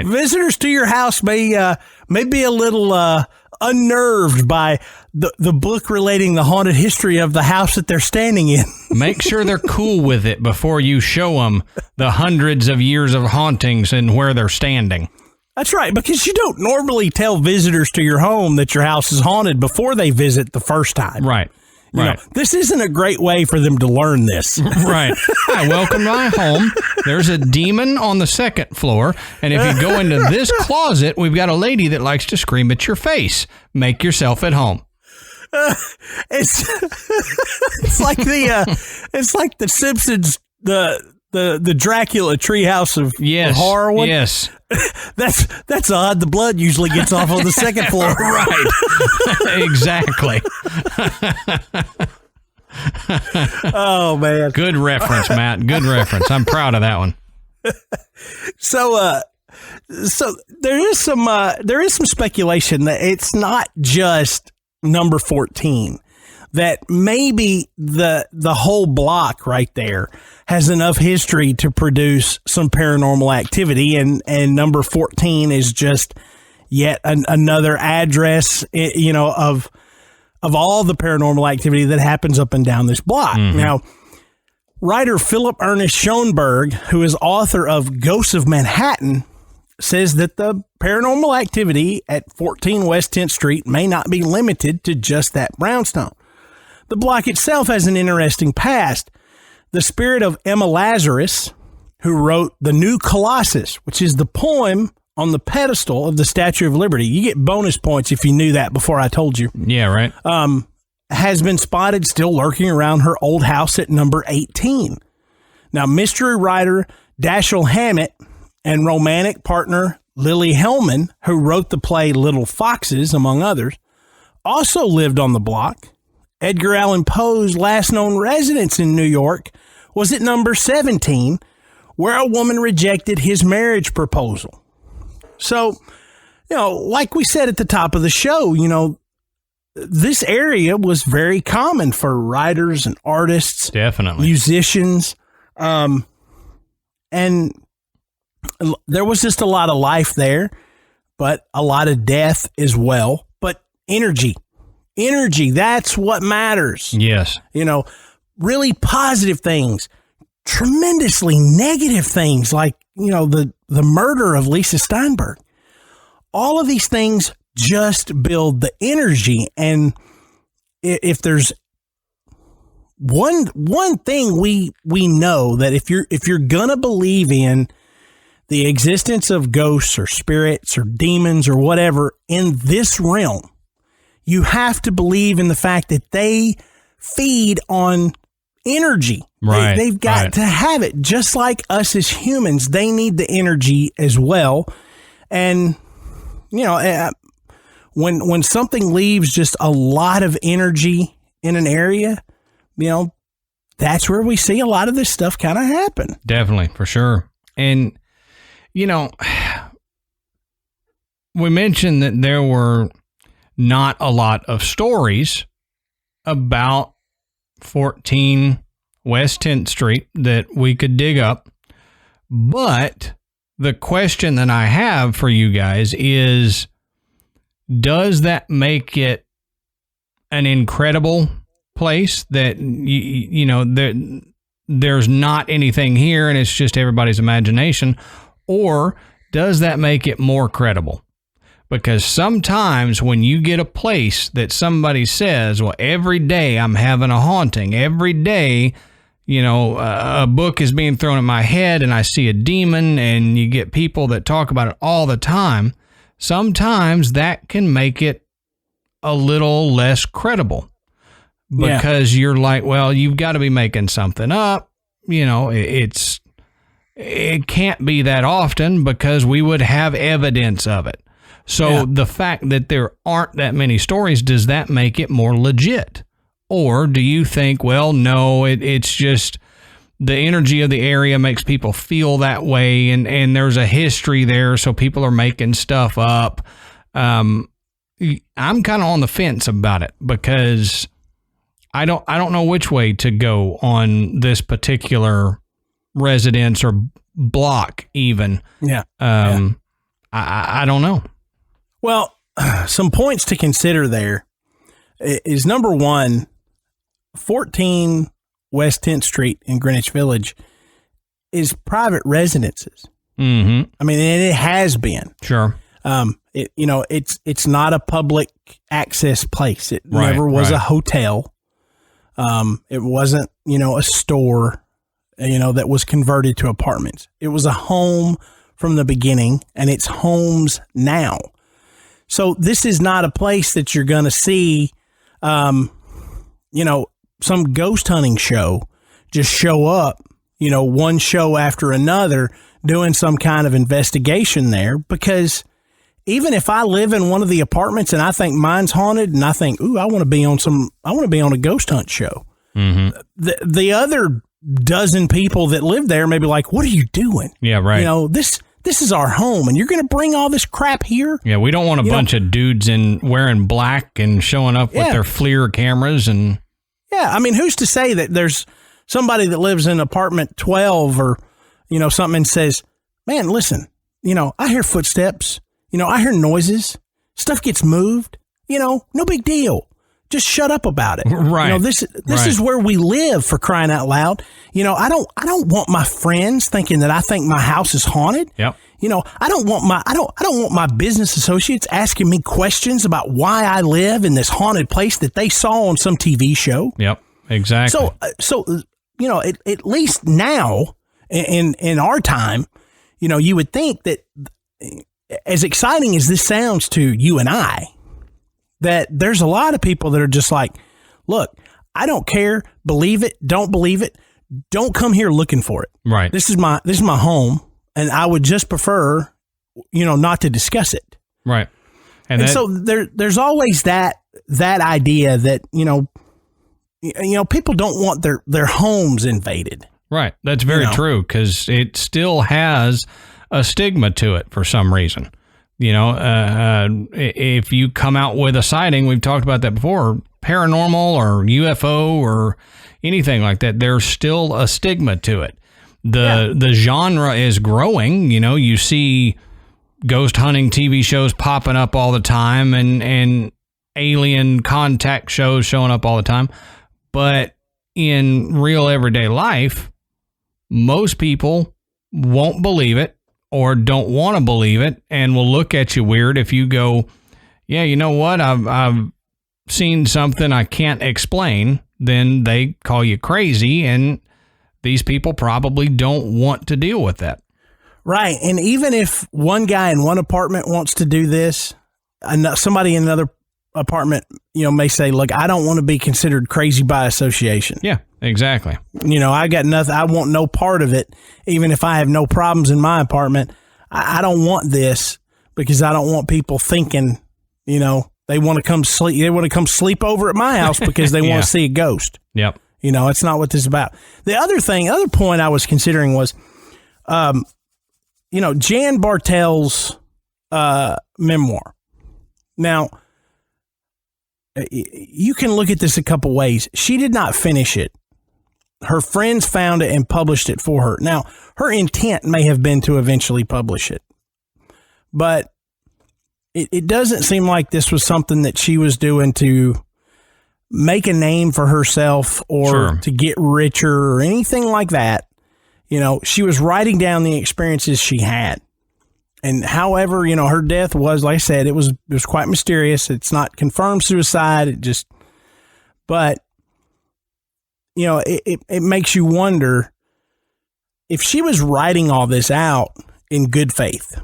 Visitors to your house may be a little unnerved by the book relating the haunted history of the house that they're standing in. Make sure they're cool with it before you show them the hundreds of years of hauntings and where they're standing. That's right, because you don't normally tell visitors to your home that your house is haunted before they visit the first time. Right. You know, this isn't a great way for them to learn this. Right. Hi, welcome to my home. There's a demon on the 2nd floor, and if you go into this closet, we've got a lady that likes to scream at your face. Make yourself at home. It's like the Simpsons, the Dracula treehouse of horror one. Yes. That's odd. The blood usually gets off on the 2nd floor. Right. Exactly. Oh man. Good reference, Matt. Good reference. I'm proud of that one. So there is some speculation that it's not just number 14, that maybe the whole block right there has enough history to produce some paranormal activity, and number 14 is just yet another address, you know, of all the paranormal activity that happens up and down this block. Mm-hmm. Now, writer Philip Ernest Schoenberg, who is author of Ghosts of Manhattan, says that the paranormal activity at 14 West 10th Street may not be limited to just that brownstone. The block itself has an interesting past. The spirit of Emma Lazarus, who wrote The New Colossus, which is the poem on the pedestal of the Statue of Liberty. You get bonus points if you knew that before I told you. Yeah, right. Has been spotted still lurking around her old house at number 18. Now, mystery writer Dashiell Hammett and romantic partner Lily Hellman, who wrote the play Little Foxes, among others, also lived on the block. Edgar Allan Poe's last known residence in New York was at number 17, where a woman rejected his marriage proposal. So, you know, like we said at the top of the show, you know, this area was very common for writers and artists, definitely musicians, and there was just a lot of life there, but a lot of death as well. But energy, that's what matters. Yes. You know, really positive things, tremendously negative things like, you know, the murder of Lisa Steinberg. All of these things just build the energy. And if there's one thing we know, that if you're gonna believe in the existence of ghosts or spirits or demons or whatever in this realm, you have to believe in the fact that they feed on energy. Right. They've got to have it, just like us as humans. They need the energy as well. And, you know, when something leaves just a lot of energy in an area, you know, that's where we see a lot of this stuff kind of happen. Definitely, for sure. And, you know, we mentioned that there were not a lot of stories about 14 West 10th Street that we could dig up. But the question that I have for you guys is, does that make it an incredible place that, there's not anything here and it's just everybody's imagination? Or does that make it more credible? Because sometimes when you get a place that somebody says, well, every day I'm having a haunting, every day, a book is being thrown at my head and I see a demon, and you get people that talk about it all the time, sometimes that can make it a little less credible. Because you're like, well, you've got to be making something up. It can't be that often because we would have evidence of it. So the fact that there aren't that many stories, does that make it more legit? Or do you think, well, no, it's just the energy of the area makes people feel that way, and there's a history there, so people are making stuff up. I'm kind of on the fence about it because I don't know which way to go on this particular residence or block even. I don't know. Well, some points to consider there is, number one, 14 West 10th Street in Greenwich Village is private residences. Mm-hmm. I mean, and it has been. Sure. It's not a public access place. It never was a hotel. It wasn't, a store, that was converted to apartments. It was a home from the beginning, and it's homes now. So this is not a place that you're going to see, some ghost hunting show just show up, one show after another doing some kind of investigation there. Because even if I live in one of the apartments and I think mine's haunted and I think, ooh, I want to be on a ghost hunt show. Mm-hmm. The other dozen people that live there may be like, what are you doing? Yeah, right. This is our home, and you're going to bring all this crap here? Yeah, we don't want a bunch of dudes wearing black and showing up with their FLIR cameras. And yeah, I mean, who's to say that there's somebody that lives in apartment 12 or, something and says, man, listen, I hear footsteps, I hear noises, stuff gets moved, no big deal. Just shut up about it. Right. This is where we live, for crying out loud. I don't want my friends thinking that I think my house is haunted. Yep. I don't want my business associates asking me questions about why I live in this haunted place that they saw on some TV show. Yep. Exactly. So at least now in our time, you would think that, as exciting as this sounds to you and I, that there's a lot of people that are just like, look, I don't care. Believe it. Don't believe it. Don't come here looking for it. Right. This is my home, and I would just prefer, not to discuss it. Right. And so there's always that idea that, people don't want their homes invaded. Right. That's very true, because it still has a stigma to it for some reason. If you come out with a sighting, we've talked about that before, paranormal or UFO or anything like that, there's still a stigma to it. The genre is growing. You see ghost hunting TV shows popping up all the time and alien contact shows showing up all the time. But in real everyday life, most people won't believe it, or don't want to believe it, and will look at you weird if you go, yeah, you know what, I've seen something I can't explain. Then they call you crazy, and these people probably don't want to deal with that. Right. And even if one guy in one apartment wants to do this, somebody in another apartment, may say, look, I don't want to be considered crazy by association. Yeah, exactly. I got nothing. I want no part of it. Even if I have no problems in my apartment, I don't want this, because I don't want people thinking, they want to come sleep. They want to come sleep over at my house because they want to see a ghost. Yep. It's not what this is about. The other point I was considering was, Jan Bartel's memoir. Now, you can look at this a couple ways. She did not finish it. her friends found it and published it for her. Now, her intent may have been to eventually publish it, but it doesn't seem like this was something that she was doing to make a name for herself or to get richer or anything like that. You know, she was writing down the experiences she had. And however, you know, her death was, like I said, it was quite mysterious. It's not confirmed suicide. But, you know, it makes you wonder if she was writing all this out in good faith,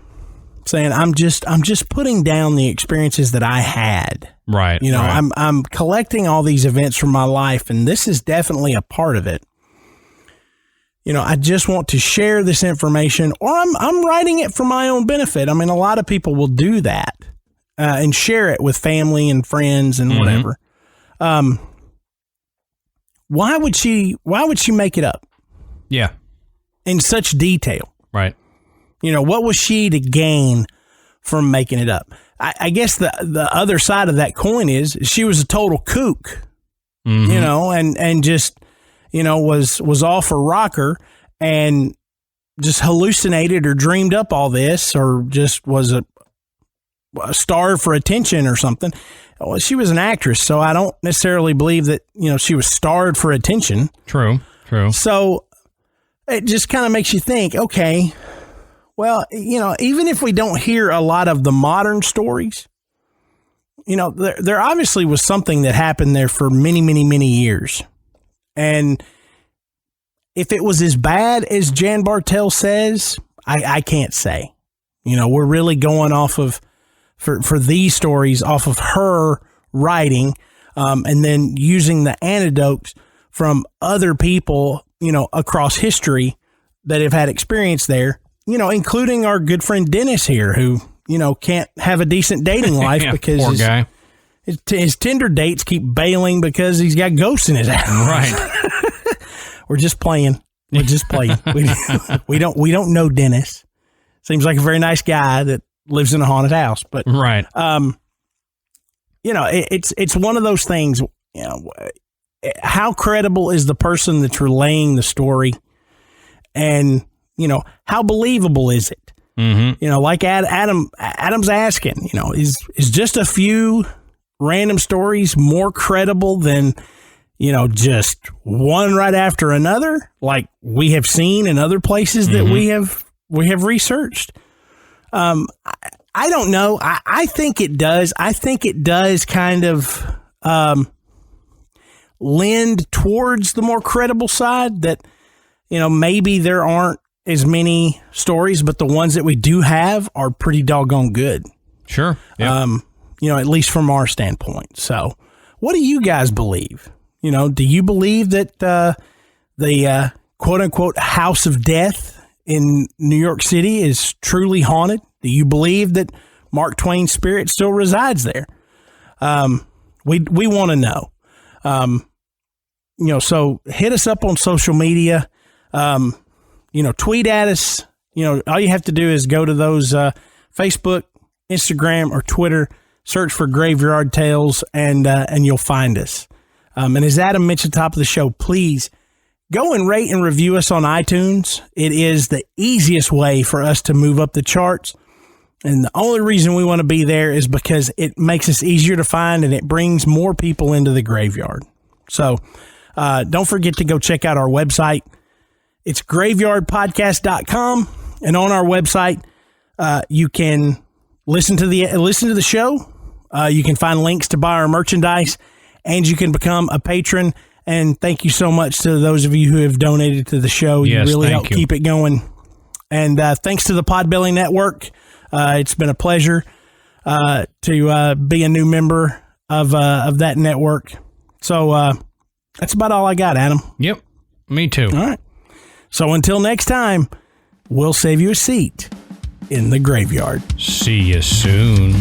saying, I'm just putting down the experiences that I had. Right. You know, right. I'm collecting all these events from my life, and this is definitely a part of it. You know, I just want to share this information, or I'm writing it for my own benefit. I mean, a lot of people will do that and share it with family and friends and whatever. Why would she make it up? Yeah. In such detail. Right. You know, what was she to gain from making it up? I guess the other side of that coin is she was a total kook, you know, and just, you know, was off a rocker and just hallucinated or dreamed up all this, or just was a starved for attention or something. Well, she was an actress, so I don't necessarily believe that, you know, she was starved for attention. True. So it just kind of makes you think, okay, well, you know, even if we don't hear a lot of the modern stories, you know, there obviously was something that happened there for many, many, many years. And if it was as bad as Jan Bartel says, I can't say. You know, we're really going off of, for these stories, off of her writing, and then using the anecdotes from other people, you know, across history that have had experience there, you know, including our good friend Dennis here, who, you know, can't have a decent dating life because poor guy. His Tinder dates keep bailing because he's got ghosts in his house. Right. We're just playing. We don't know Dennis. Seems like a very nice guy that lives in a haunted house, but right. You know, it's one of those things. You know, how credible is the person that's relaying the story, and you know, how believable is it? You know, like Adam's asking. You know, is just a few random stories more credible than, you know, just one right after another, like we have seen in other places that we have researched? I don't know. I think it does. I think it does kind of lend towards the more credible side, that, you know, maybe there aren't as many stories, but the ones that we do have are pretty doggone good. Sure. Yep. You know, at least from our standpoint. So what do you guys believe? You know, do you believe that the quote unquote house of death in New York City is truly haunted? Do you believe that Mark Twain's spirit still resides there? We want to know. You know, so hit us up on social media. You know, tweet at us. You know, all you have to do is go to those Facebook, Instagram, or Twitter, search for Graveyard Tales, and you'll find us. And as Adam mentioned at the top of the show, please go and rate and review us on iTunes. It is the easiest way for us to move up the charts. And the only reason we want to be there is because it makes us easier to find, and it brings more people into the graveyard. So don't forget to go check out our website. It's graveyardpodcast.com. And on our website, you can listen to the show. You can find links to buy our merchandise, and you can become a patron. And thank you so much to those of you who have donated to the show. Yes, you really help you. keep it going. And thanks to the Podbelly Network. It's been a pleasure to be a new member of that network. So that's about all I got, Adam. Yep. Me too. All right. So until next time, we'll save you a seat in the graveyard. See you soon.